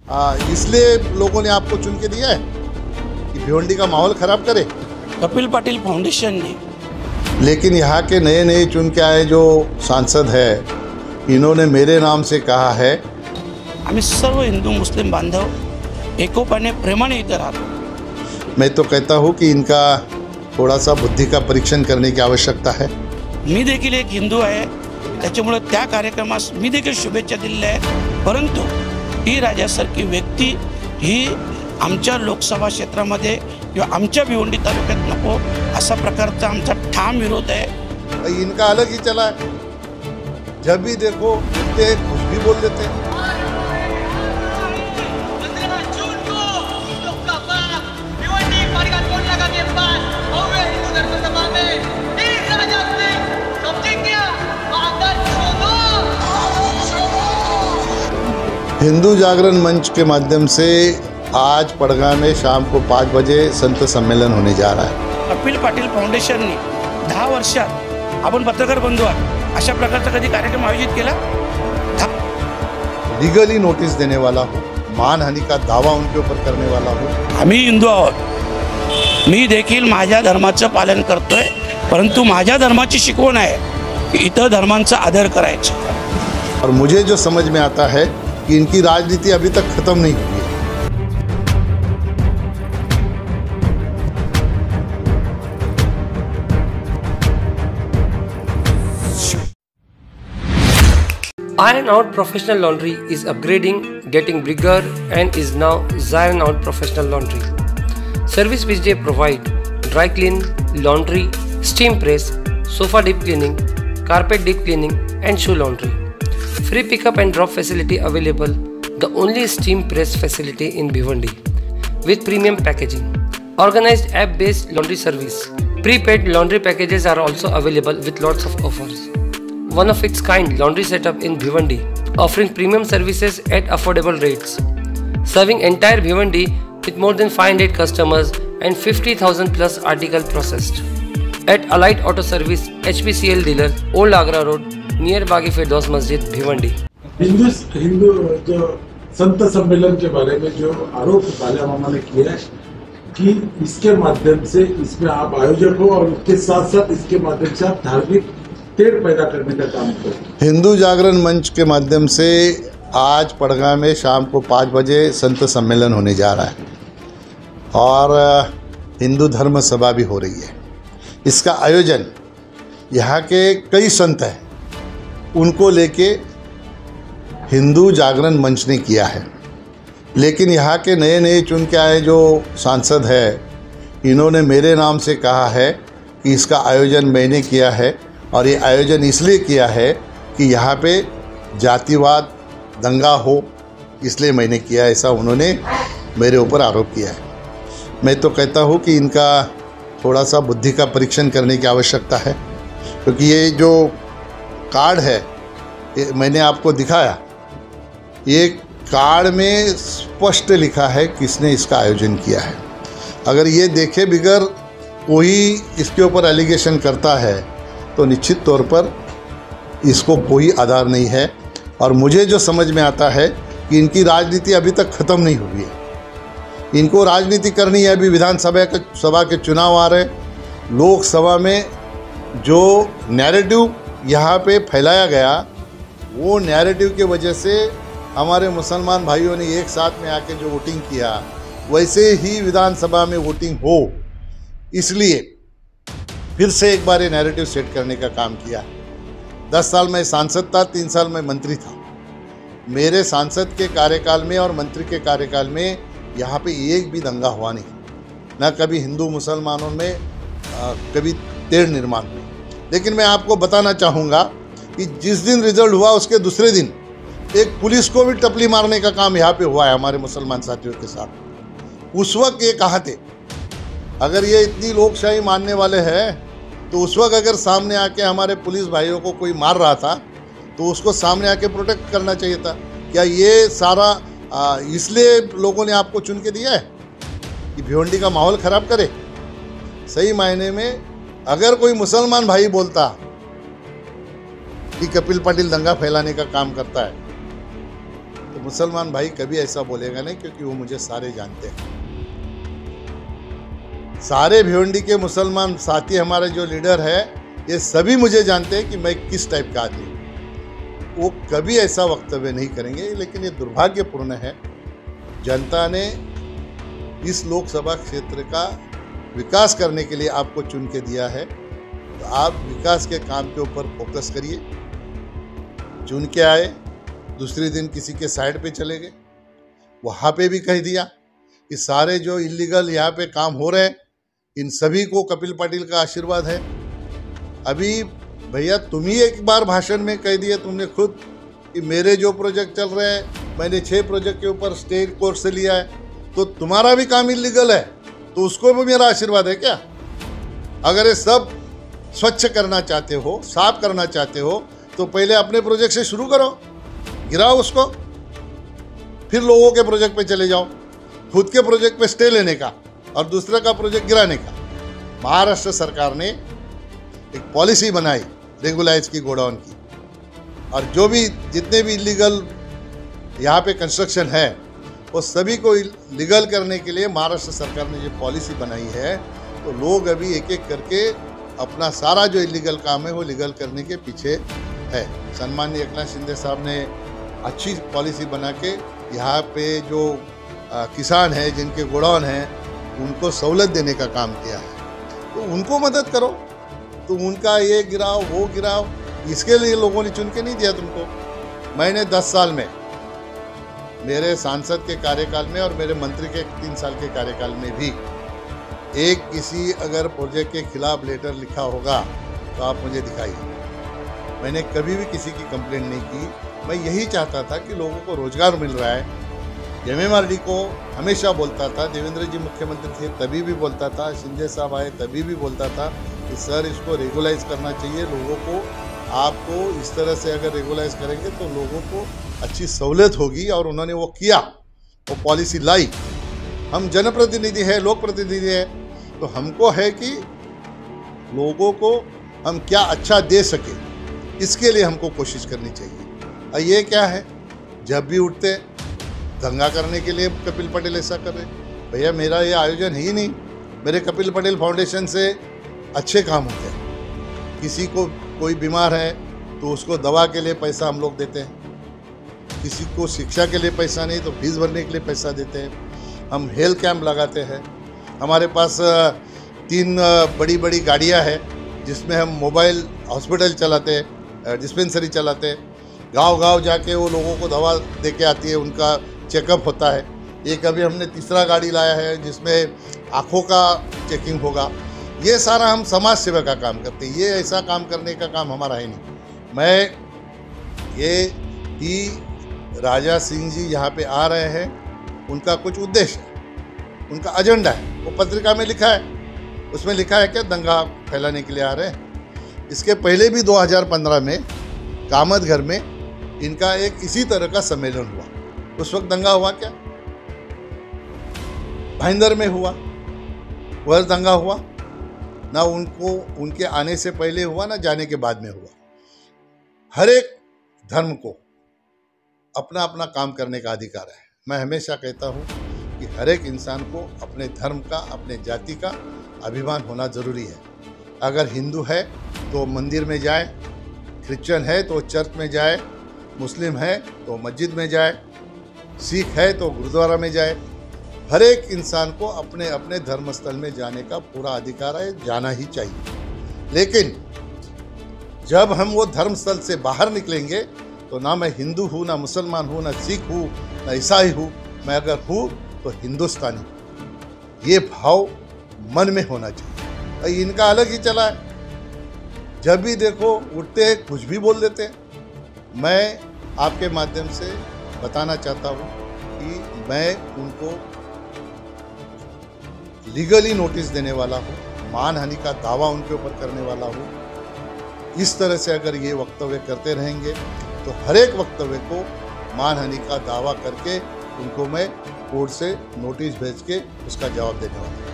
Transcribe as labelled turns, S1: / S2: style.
S1: इसलिए लोगों ने आपको चुन के दिया है कि भिवंडी का माहौल खराब करे।
S2: कपिल पाटिल फाउंडेशन ने,
S1: लेकिन यहाँ के नए नए चुन के आए जो सांसद है, इन्होंने मेरे नाम से कहा है
S2: आम्ही सर्व हिंदू मुस्लिम बांधव एकोपाने प्रेमाने इथं राहतो।
S1: मैं तो कहता हूँ कि इनका थोड़ा सा बुद्धि का परीक्षण करने की आवश्यकता है।
S2: मी देखील एक हिंदू आहे, त्याच्यामुळे त्या कार्यक्रमास मी देखील शुभेच्छा दिलेल्या आहेत। परंतु ही राजासारखी व्यक्ती ही आमच्या लोकसभा क्षेत्रामध्ये किंवा आमच्या भिवंडी तालुक्यात नको, असा प्रकारचा आमचा ठाम विरोध आहे।
S1: इनका अलग ही चला है, जब भी देखो कुछ भी बोल देते हैं। हिंदू जागरण मंच के माध्यम से आज पड़गा में शाम को 5 बजे संत सम्मेलन होने जा रहा है।
S2: कपिल पाटिल फाउंडेशनने 10 वर्षात आपण पत्रकार बंधू आहात अशा प्रकारचा कधी कार्यक्रम आयोजित केला?
S1: लीगली नोटिस देने वाला हूँ, मानहानि का दावा उनके ऊपर करने वाला हूँ।
S2: आम्ही हिंदू आहोत, मी देखील माझ्या धर्माचं पालन करतोय, परंतु माझ्या धर्माची शिकवण आहे की इतर धर्मांचा आदर करायचा।
S1: और मुझे जो समझ में आता है कि इनकी राजनीति अभी तक खत्म नहीं हुई है।
S3: Iron Out Professional Laundry is upgrading, getting bigger, and is now Zion Out Professional Laundry. Service which they provide: dry clean, laundry, steam press, sofa deep cleaning, carpet deep cleaning, and shoe laundry. Free pickup and drop facility available. The only steam press facility in Bhiwandi with premium packaging. Organized app-based laundry service. Prepaid laundry packages are also available with lots of offers. One of its kind laundry setup in Bhiwandi, offering premium services at affordable rates. Serving entire Bhiwandi with more than 500 customers and 50,000 plus article processed. At Allied Auto Service HPCL dealer, Old Agra Road, near बागी फिरदौस मस्जिद भिवंडी।
S4: हिंदू जो संत सम्मेलन के बारे में जो आरोप कालिया मामा ने किया है कि इसके माध्यम से इसमें आप आयोजक हो और उसके साथ साथ इसके माध्यम से आप धार्मिक तेड़ पैदा करने का काम करो।
S1: हिंदू जागरण मंच के माध्यम से आज पड़गा में शाम को 5 बजे संत सम्मेलन होने जा रहा है और हिंदू धर्म सभा भी हो रही है। इसका आयोजन यहाँ के कई संत हैं, उनको लेके हिंदू जागरण मंच ने किया है। लेकिन यहाँ के नए नए चुन के आए जो सांसद है, इन्होंने मेरे नाम से कहा है कि इसका आयोजन मैंने किया है और ये आयोजन इसलिए किया है कि यहाँ पे जातिवाद दंगा हो, इसलिए मैंने किया, ऐसा उन्होंने मेरे ऊपर आरोप किया है। मैं तो कहता हूँ कि इनका थोड़ा सा बुद्धि का परीक्षण करने की आवश्यकता है, क्योंकि ये जो कार्ड है ये मैंने आपको दिखाया, ये कार्ड में स्पष्ट लिखा है किसने इसका आयोजन किया है। अगर ये देखे बिगर कोई इसके ऊपर एलिगेशन करता है तो निश्चित तौर पर इसको कोई आधार नहीं है। और मुझे जो समझ में आता है कि इनकी राजनीति अभी तक ख़त्म नहीं हुई है। इनको राजनीति करनी है। अभी विधानसभा के चुनाव आ रहे, लोकसभा में जो नैरेटिव यहाँ पे फैलाया गया, वो नैरेटिव की वजह से हमारे मुसलमान भाइयों ने एक साथ में आके जो वोटिंग किया, वैसे ही विधानसभा में वोटिंग हो, इसलिए फिर से एक बार ये नैरेटिव सेट करने का काम किया। 10 साल मैं सांसद था, 3 साल मैं मंत्री था। मेरे सांसद के कार्यकाल में और मंत्री के कार्यकाल में यहाँ पे एक भी दंगा हुआ नहीं, ना कभी हिंदू मुसलमानों में कभी तेड़ निर्माण हुई। लेकिन मैं आपको बताना चाहूँगा कि जिस दिन रिजल्ट हुआ उसके दूसरे दिन एक पुलिस को भी टपली मारने का काम यहाँ पे हुआ है हमारे मुसलमान साथियों के साथ। उस वक्त ये कहा थे, अगर ये इतनी लोकशाही मानने वाले हैं तो उस वक्त अगर सामने आके हमारे पुलिस भाइयों को कोई मार रहा था तो उसको सामने आके प्रोटेक्ट करना चाहिए था। क्या ये सारा इसलिए लोगों ने आपको चुन के दिया है कि भिवंडी का माहौल ख़राब करे? सही मायने में अगर कोई मुसलमान भाई बोलता कि कपिल पाटिल दंगा फैलाने का काम करता है तो मुसलमान भाई कभी ऐसा बोलेगा नहीं, क्योंकि वो मुझे सारे जानते हैं। सारे भिवंडी के मुसलमान साथी हमारे जो लीडर है, ये सभी मुझे जानते हैं कि मैं किस टाइप का आदमी हूँ। वो कभी ऐसा वक्तव्य नहीं करेंगे। लेकिन ये दुर्भाग्यपूर्ण है, जनता ने इस लोकसभा क्षेत्र का विकास करने के लिए आपको चुन के दिया है, तो आप विकास के काम के ऊपर फोकस करिए। चुन के आए, दूसरे दिन किसी के साइड पे चले गए, वहाँ पे भी कह दिया कि सारे जो इलीगल यहाँ पे काम हो रहे हैं, इन सभी को कपिल पाटिल का आशीर्वाद है। अभी भैया तुम ही एक बार भाषण में कह दिए तुमने खुद कि मेरे जो प्रोजेक्ट चल रहे हैं, मैंने 6 प्रोजेक्ट के ऊपर स्टेट कोर्ट से लिया है, तो तुम्हारा भी काम इलीगल है, तो उसको भी मेरा आशीर्वाद है क्या? अगर ये सब स्वच्छ करना चाहते हो, साफ करना चाहते हो, तो पहले अपने प्रोजेक्ट से शुरू करो, गिराओ उसको, फिर लोगों के प्रोजेक्ट पे चले जाओ। खुद के प्रोजेक्ट पे स्टे लेने का और दूसरे का प्रोजेक्ट गिराने का। महाराष्ट्र सरकार ने एक पॉलिसी बनाई रेगुलाइज की गोडाउन की, और जो भी जितने भी इलीगल यहाँ पे कंस्ट्रक्शन है, वो सभी को लीगल करने के लिए महाराष्ट्र सरकार ने जो पॉलिसी बनाई है, तो लोग अभी एक एक करके अपना सारा जो इलीगल काम है वो लीगल करने के पीछे है। सम्माननीय एकनाथ शिंदे साहब ने अच्छी पॉलिसी बना के यहाँ पे जो किसान हैं जिनके गोडाउन हैं, उनको सहूलत देने का काम किया है। तो उनको मदद करो, तो उनका ये गिराओ वो गिराओ, इसके लिए लोगों ने चुन के नहीं दिया तुमको। मैंने 10 साल में, मेरे सांसद के कार्यकाल में और मेरे मंत्री के 3 साल के कार्यकाल में भी, एक किसी अगर प्रोजेक्ट के खिलाफ लेटर लिखा होगा तो आप मुझे दिखाइए। मैंने कभी भी किसी की कंप्लेंट नहीं की। मैं यही चाहता था कि लोगों को रोजगार मिल रहा है। MMRD को हमेशा बोलता था, देवेंद्र जी मुख्यमंत्री थे तभी भी बोलता था, शिंदे साहब आए तभी भी बोलता था कि सर इसको रेगुलाइज करना चाहिए लोगों को। आपको इस तरह से अगर रेगुलाइज करेंगे तो लोगों को अच्छी सहूलत होगी, और उन्होंने वो किया, वो पॉलिसी लाई। हम जनप्रतिनिधि हैं, लोक प्रतिनिधि हैं, तो हमको है कि लोगों को हम क्या अच्छा दे सके, इसके लिए हमको कोशिश करनी चाहिए। और ये क्या है, जब भी उठते दंगा करने के लिए कपिल पटेल ऐसा कर रहे। भैया मेरा ये आयोजन है ही नहीं, मेरे कपिल पटेल फाउंडेशन से अच्छे काम होते हैं। किसी को कोई बीमार है तो उसको दवा के लिए पैसा हम लोग देते हैं, किसी को शिक्षा के लिए पैसा नहीं तो फीस भरने के लिए पैसा देते हैं। हम हेल्थ कैंप लगाते हैं। हमारे पास 3 बड़ी बड़ी गाड़ियां हैं जिसमें हम मोबाइल हॉस्पिटल चलाते हैं, डिस्पेंसरी चलाते हैं। गांव-गांव जाके वो लोगों को दवा दे के आती है, उनका चेकअप होता है। एक अभी हमने 3रा गाड़ी लाया है जिसमें आँखों का चेकिंग होगा। ये सारा हम समाज सेवा का काम करते हैं। ये ऐसा काम करने का काम हमारा है नहीं। मैं ये कि राजा सिंह जी यहाँ पे आ रहे हैं, उनका कुछ उद्देश्य है, उनका एजेंडा है, वो पत्रिका में लिखा है। उसमें लिखा है क्या दंगा फैलाने के लिए आ रहे हैं। इसके पहले भी 2015 में कामतघर में इनका एक इसी तरह का सम्मेलन हुआ। उस वक्त दंगा हुआ क्या? भाईंदर में हुआ, वह दंगा हुआ ना, उनको उनके आने से पहले हुआ ना जाने के बाद में हुआ। हर एक धर्म को अपना अपना काम करने का अधिकार है। मैं हमेशा कहता हूँ कि हर एक इंसान को अपने धर्म का, अपने जाति का अभिमान होना ज़रूरी है। अगर हिंदू है तो मंदिर में जाए, क्रिश्चियन है तो चर्च में जाए, मुस्लिम है तो मस्जिद में जाए, सिख है तो गुरुद्वारा में जाए। हर एक इंसान को अपने अपने धर्मस्थल में जाने का पूरा अधिकार है, जाना ही चाहिए। लेकिन जब हम वो धर्मस्थल से बाहर निकलेंगे तो ना मैं हिंदू हूँ, ना मुसलमान हूँ, ना सिख हूँ, ना ईसाई हूँ, मैं अगर हूँ तो हिंदुस्तानी। ये भाव मन में होना चाहिए। इनका अलग ही चला है, जब भी देखो उठते हैं कुछ भी बोल देते हैं। मैं आपके माध्यम से बताना चाहता हूँ कि मैं उनको लीगली नोटिस देने वाला हूँ, मानहानि का दावा उनके ऊपर करने वाला हूँ। इस तरह से अगर ये वक्तव्य करते रहेंगे तो हर एक वक्तव्य को मानहानि का दावा करके उनको मैं कोर्ट से नोटिस भेज के उसका जवाब देने वाला हूँ।